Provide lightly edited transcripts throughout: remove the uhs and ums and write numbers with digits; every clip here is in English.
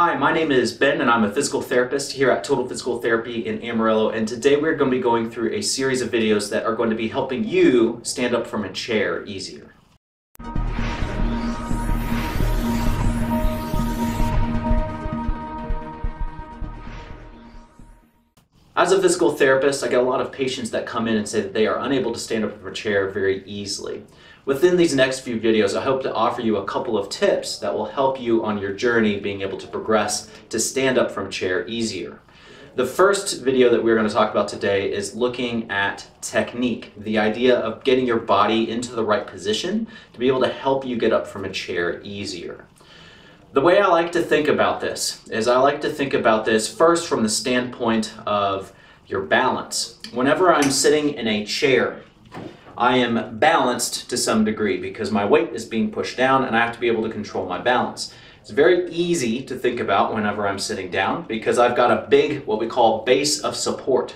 Hi, my name is Ben and I'm a physical therapist here at Total Physical Therapy in Amarillo, and today we're going to be going through a series of videos that are going to be helping you stand up from a chair easier. As a physical therapist, I get a lot of patients that come in and say that they are unable to stand up from a chair very easily. Within these next few videos, I hope to offer you a couple of tips that will help you on your journey being able to progress to stand up from a chair easier. The first video that we're going to talk about today is looking at technique, the idea of getting your body into the right position to be able to help you get up from a chair easier. The way I like to think about this is I like to think about this first from the standpoint of your balance. Whenever I'm sitting in a chair, I am balanced to some degree because my weight is being pushed down and I have to be able to control my balance. It's very easy to think about whenever I'm sitting down because I've got a big, what we call base of support.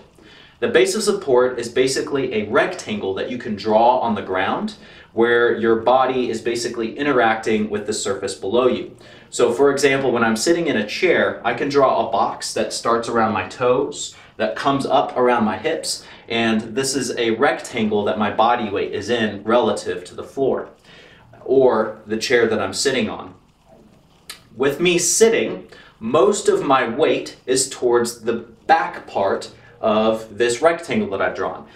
The base of support is basically a rectangle that you can draw on the ground where your body is basically interacting with the surface below you. So for example, when I'm sitting in a chair, I can draw a box that starts around my toes, that comes up around my hips, and this is a rectangle that my body weight is in relative to the floor or the chair that I'm sitting on. With me sitting, most of my weight is towards the back part of this rectangle that I've drawn.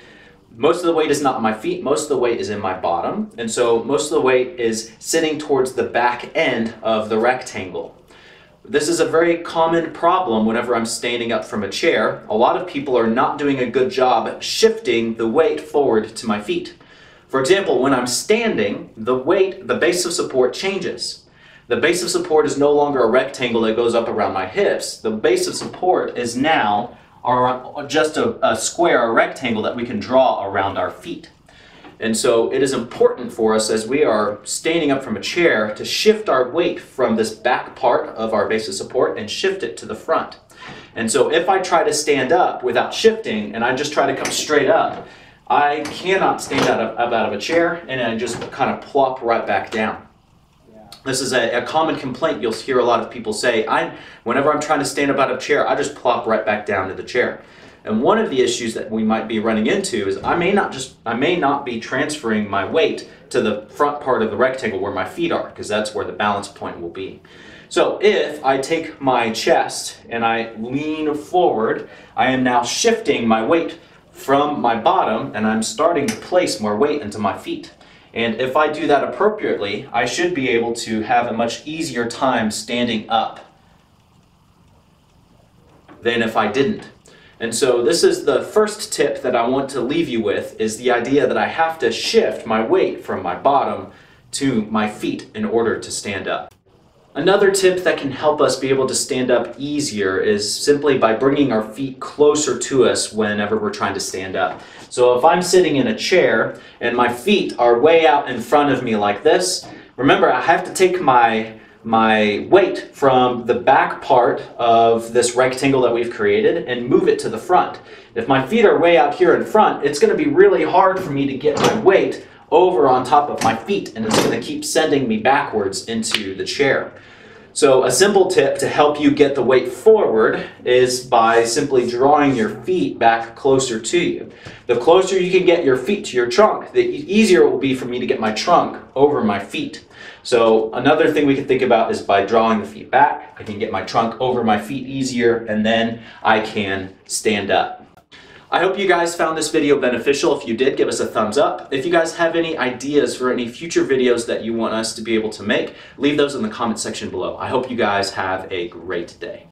Most of the weight is not in my feet, most of the weight is in my bottom, and so most of the weight is sitting towards the back end of the rectangle. This is a very common problem whenever I'm standing up from a chair. A lot of people are not doing a good job shifting the weight forward to my feet. For example, when I'm standing, the base of support changes. The base of support is no longer a rectangle that goes up around my hips. The base of support is now just a square, a rectangle that we can draw around our feet. And so it is important for us as we are standing up from a chair to shift our weight from this back part of our base of support and shift it to the front. And so if I try to stand up without shifting and I just try to come straight up, I cannot stand up out of a chair and I just kind of plop right back down. This is a common complaint you'll hear a lot of people say. Whenever I'm trying to stand up out of a chair, I just plop right back down to the chair. And one of the issues that we might be running into is I may not be transferring my weight to the front part of the rectangle where my feet are, because that's where the balance point will be. So if I take my chest and I lean forward, I am now shifting my weight from my bottom and I'm starting to place more weight into my feet. And if I do that appropriately, I should be able to have a much easier time standing up than if I didn't. And so this is the first tip that I want to leave you with, is the idea that I have to shift my weight from my bottom to my feet in order to stand up. Another tip that can help us be able to stand up easier is simply by bringing our feet closer to us whenever we're trying to stand up. So if I'm sitting in a chair and my feet are way out in front of me like this, remember I have to take my weight from the back part of this rectangle that we've created and move it to the front. If my feet are way out here in front, it's going to be really hard for me to get my weight over on top of my feet, and it's going to keep sending me backwards into the chair. So a simple tip to help you get the weight forward is by simply drawing your feet back closer to you. The closer you can get your feet to your trunk, the easier it will be for me to get my trunk over my feet. So another thing we can think about is by drawing the feet back, I can get my trunk over my feet easier, and then I can stand up. I hope you guys found this video beneficial. If you did, give us a thumbs up. If you guys have any ideas for any future videos that you want us to be able to make, leave those in the comment section below. I hope you guys have a great day.